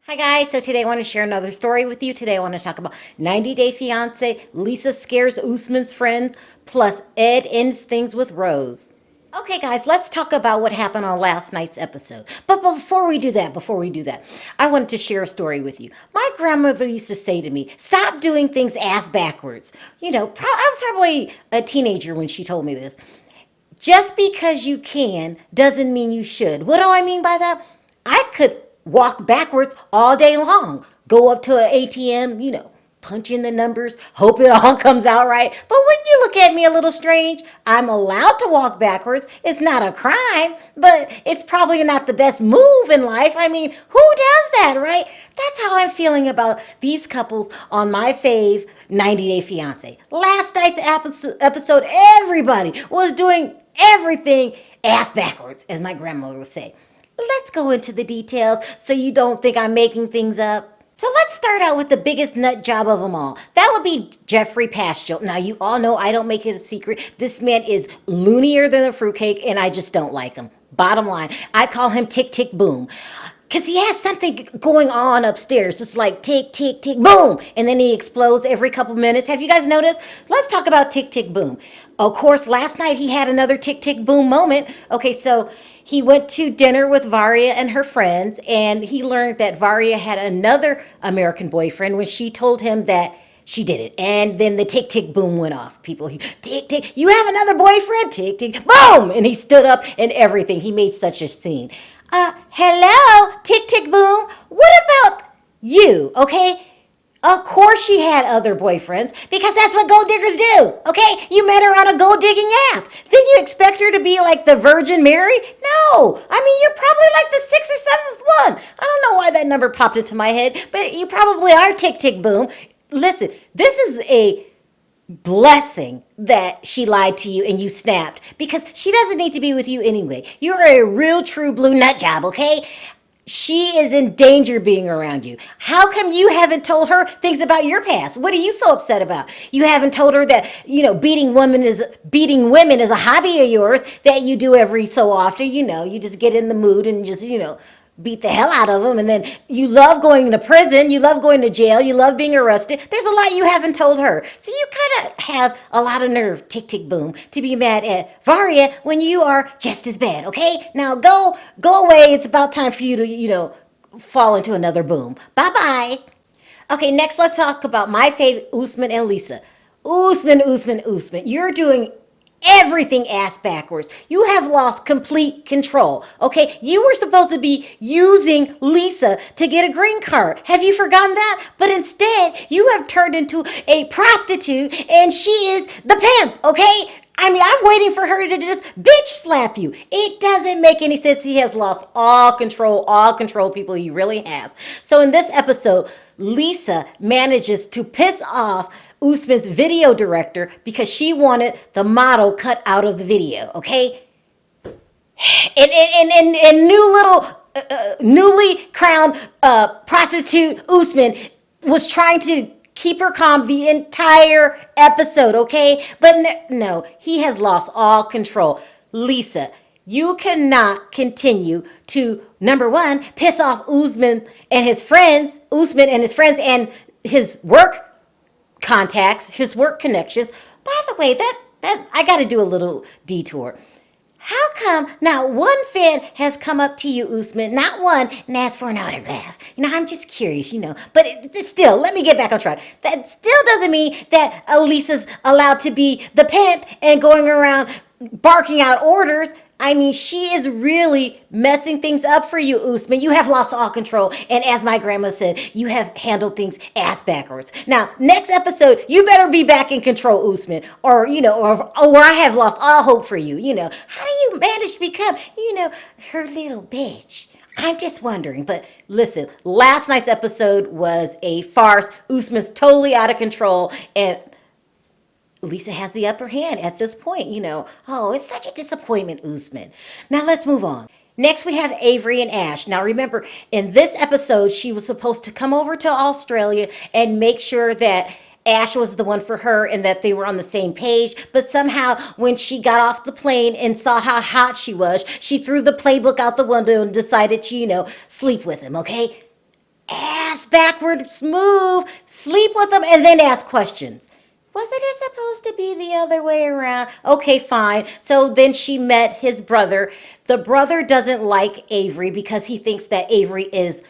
Hi guys, so today I want to share another story with you. Today I want to talk about 90 Day Fiance, Lisa scares Usman's friends, plus Ed ends things with Rose. Okay guys, let's talk about what happened on last night's episode. But before we do that, I wanted to share a story with you. My grandmother used to say to me, stop doing things ass backwards. I was probably a teenager when she told me this. Just because you can doesn't mean you should. What do I mean by that? I could walk backwards all day long, go up to an ATM, punch in the numbers, hope it all comes out right. But when you look at me a little strange, I'm allowed to walk backwards. It's not a crime, but it's probably not the best move in life. I mean, who does that, right? That's how I'm feeling about these couples on my fave 90 Day Fiance. Last night's episode, everybody was doing everything ass backwards, as my grandmother would say. Let's go into the details so you don't think I'm making things up. So let's start out with the biggest nut job of them all. That would be Jeffrey Pascal. Now, you all know I don't make it a secret. This man is loonier than a fruitcake, and I just don't like him. Bottom line, I call him Tick Tick Boom. Because he has something going on upstairs, just like tick, tick, tick, boom. And then he explodes every couple minutes. Have you guys noticed? Let's talk about tick, tick, boom. Of course, last night he had another tick, tick, boom moment. Okay, so he went to dinner with Varia and her friends, and he learned that Varia had another American boyfriend when she told him that she did it. And then the tick, tick, boom went off. Tick, tick, you have another boyfriend? Tick, tick, boom! And he stood up and everything. He made such a scene. Hello, tick, tick, boom. What about you, okay? Of course she had other boyfriends because that's what gold diggers do, okay? You met her on a gold digging app. Then you expect her to be like the Virgin Mary? No. I mean, you're probably like the sixth or seventh one. I don't know why that number popped into my head, but you probably are tick, tick, boom. Listen, this is a blessing that she lied to you and you snapped because she doesn't need to be with you anyway. You're a real true blue nut job, okay? She is in danger being around you. How come you haven't told her things about your past? What are you so upset about? You haven't told her that, beating women is a hobby of yours that you do every so often. You just get in the mood and just, beat the hell out of them. And then you love going to prison. You love going to jail. You love being arrested. There's a lot you haven't told her. So you kind of have a lot of nerve, tick, tick, boom, to be mad at Varia when you are just as bad. Okay? Now go away. It's about time for you to, fall into another boom. Bye-bye. Okay, next let's talk about my favorite, Usman and Lisa. Usman. You're doing everything ass backwards. You have lost complete control. Okay, you were supposed to be using Lisa to get a green card. Have you forgotten that? But instead, you have turned into a prostitute and she is the pimp. Okay, I mean, I'm waiting for her to just bitch slap you. It doesn't make any sense. He has lost all control, people. He really has. So in this episode, Lisa manages to piss off Usman's video director because she wanted the model cut out of the video, okay? And new little, newly crowned prostitute Usman was trying to keep her calm the entire episode, okay? But no, he has lost all control. Lisa, you cannot continue to, number one, piss off Usman and his friends and his work contacts, his work connections. By the way, that I got to do a little detour. How come not one fan has come up to you, Usman, not one, and asked for an autograph? I'm just curious, But still, let me get back on track. That still doesn't mean that Elisa's allowed to be the pimp and going around barking out orders. I mean, she is really messing things up for you, Usman. You have lost all control. And as my grandma said, you have handled things ass backwards. Now, next episode, you better be back in control, Usman. Or I have lost all hope for you. How do you manage to become, her little bitch? I'm just wondering. But listen, last night's episode was a farce. Usman's totally out of control. And Lisa has the upper hand at this point, Oh, it's such a disappointment, Usman. Now let's move on. Next, we have Avery and Ashe. Now remember, in this episode, she was supposed to come over to Australia and make sure that Ashe was the one for her and that they were on the same page. But somehow, when she got off the plane and saw how hot she was, she threw the playbook out the window and decided to, sleep with him, okay? ass backwards move, sleep with them, and then ask questions. Wasn't it supposed to be the other way around? Okay, fine. So then she met his brother. The brother doesn't like Avery because he thinks that Avery is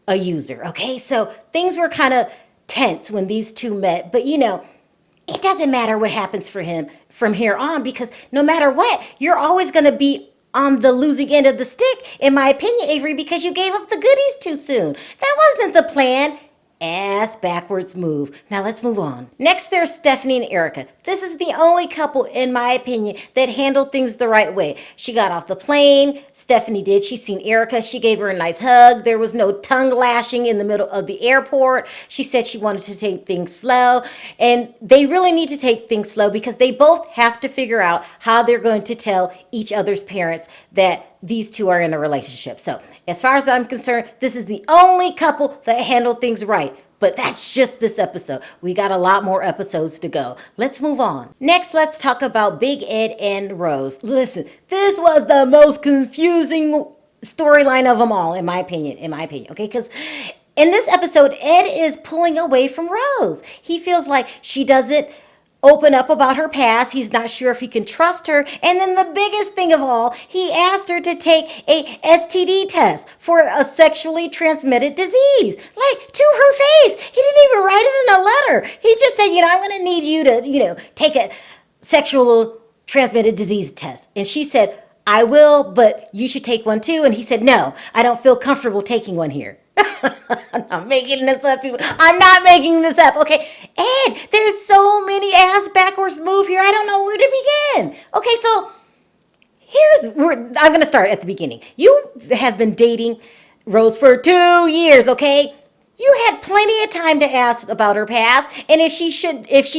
a user. Okay, so things were kind of tense when these two met. But it doesn't matter what happens for him from here on because no matter what, you're always going to be on the losing end of the stick, in my opinion, Avery, because you gave up the goodies too soon. That wasn't the plan. Ass backwards move. Now let's move on. Next, there's Stefanie and Erica. This is the only couple, in my opinion, that handled things the right way. She got off the plane. Stefanie did. She seen Erica. She gave her a nice hug. There was no tongue lashing in the middle of the airport. She said she wanted to take things slow. And they really need to take things slow because they both have to figure out how they're going to tell each other's parents that these two are in a relationship. So as far as I'm concerned, this is the only couple that handled things right. But that's just this episode. We got a lot more episodes to go. Let's move on. Next, let's talk about Big Ed and Rose. Listen, this was the most confusing storyline of them all, in my opinion. Okay, because in this episode, Ed is pulling away from Rose. He feels like she doesn't open up about her past. He's not sure if he can trust her. And then the biggest thing of all, he asked her to take a STD test for a sexually transmitted disease. Like, to her face. He didn't even write it in a letter. He just said, I'm going to need you to, take a sexual transmitted disease test. And she said, I will, but you should take one too. And he said, no, I don't feel comfortable taking one here. I'm not making this up, people. I'm not making this up. Okay, Ed, there's so many ass backwards move here. I don't know where to begin. Okay, so I'm going to start at the beginning. You have been dating Rose for 2 years, okay? You had plenty of time to ask about her past, and if she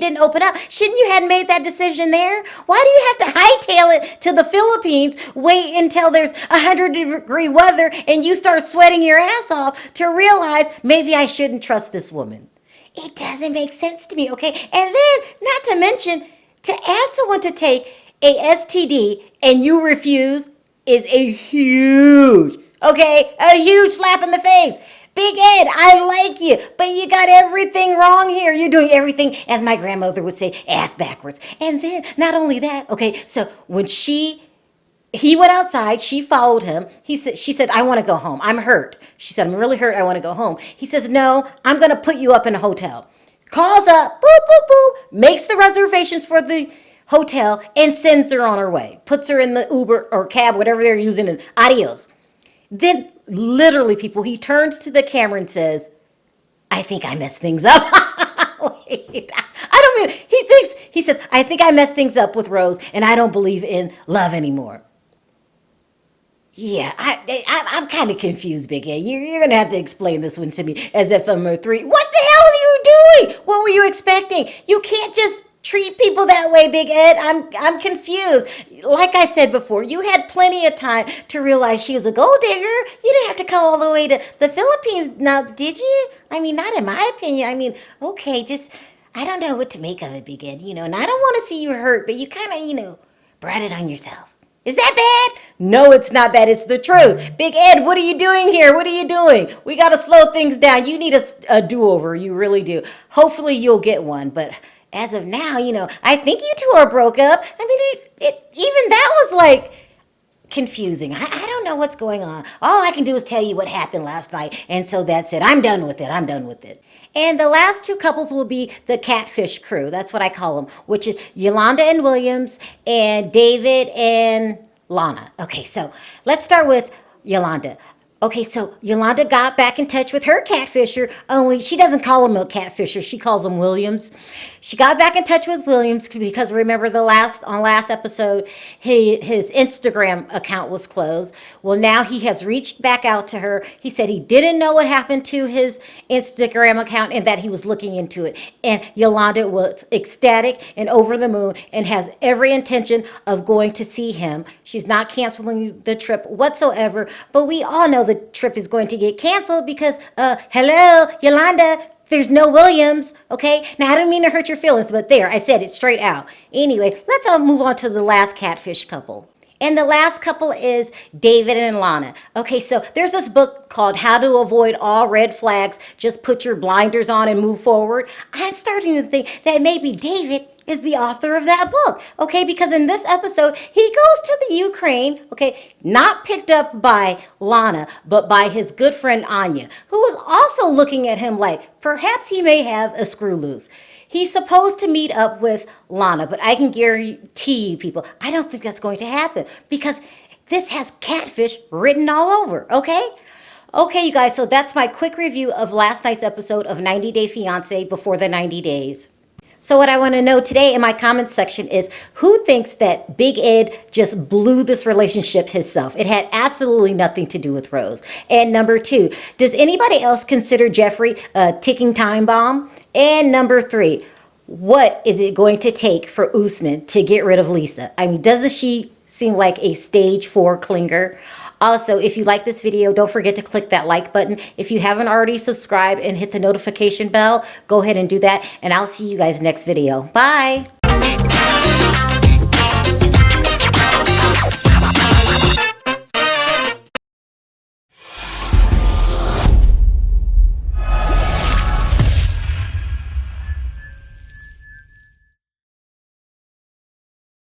didn't open up, shouldn't you have made that decision there? Why do you have to hightail it to the Philippines, wait until there's 100-degree weather, and you start sweating your ass off to realize maybe I shouldn't trust this woman? It doesn't make sense to me, okay? And then, not to mention, to ask someone to take a STD and you refuse is a huge slap in the face. Big Ed, I like you, but you got everything wrong here. You're doing everything, as my grandmother would say, ass backwards. And then, not only that, okay, so when he went outside, she followed him. She said, I want to go home. I'm hurt. She said, I'm really hurt. I want to go home. He says, no, I'm going to put you up in a hotel. Calls up, boop, boop, boop, makes the reservations for the hotel and sends her on her way. Puts her in the Uber or cab, whatever they're using, and adios. Then, literally, people, he turns to the camera and says, I think I messed things up. Wait, he says, I think I messed things up with Rose, and I don't believe in love anymore. Yeah, I'm kind of confused, Big Ed. You're going to have to explain this one to me as if I'm a 3. What the hell are you doing? What were you expecting? You can't just treat people that way, Big Ed. I'm confused. Like I said before, you had plenty of time to realize she was a gold digger. You didn't have to come all the way to the Philippines now, did you? I mean, not in my opinion. I mean, okay, I don't know what to make of it, Big Ed, and I don't want to see you hurt, but you kind of, brought it on yourself. Is that bad? No, it's not bad. It's the truth. Big Ed, what are you doing here? What are you doing? We got to slow things down. You need a do-over. You really do. Hopefully you'll get one, but as of now, I think you two are broke up. I mean, even that was like confusing. I don't know what's going on. All I can do is tell you what happened last night, and so that's it. I'm done with it. And the last two couples will be the catfish crew. That's what I call them, which is Yolanda and Williams and David and Lana. Okay, so let's start with Yolanda. Okay, so Yolanda got back in touch with her catfisher, only she doesn't call him a catfisher, she calls him Williams. She got back in touch with Williams because remember last episode, his Instagram account was closed. Well, now he has reached back out to her. He said he didn't know what happened to his Instagram account and that he was looking into it. And Yolanda was ecstatic and over the moon and has every intention of going to see him. She's not canceling the trip whatsoever, but we all know the trip is going to get canceled because, hello, Yolanda, there's no Williams, okay? Now, I don't mean to hurt your feelings, but there, I said it straight out. Anyway, let's all move on to the last catfish couple. And the last couple is David and Lana. Okay, so there's this book called How to Avoid All Red Flags. Just put your blinders on and move forward. I'm starting to think that maybe David is the author of that book. Okay, because in this episode, he goes to the Ukraine, okay, not picked up by Lana, but by his good friend Anya, who is also looking at him like perhaps he may have a screw loose. He's supposed to meet up with Lana, but I can guarantee you people, I don't think that's going to happen because this has catfish written all over, okay? Okay, you guys, so that's my quick review of last night's episode of 90 Day Fiance Before the 90 Days. So what I want to know today in my comments section is who thinks that Big Ed just blew this relationship himself? It had absolutely nothing to do with Rose. And number 2, does anybody else consider Jeffrey a ticking time bomb? And number 3, what is it going to take for Usman to get rid of Lisa? I mean, doesn't she seem like a stage 4 clinger? Also, if you like this video, don't forget to click that like button. If you haven't already subscribed and hit the notification bell, go ahead and do that. And I'll see you guys next video. Bye.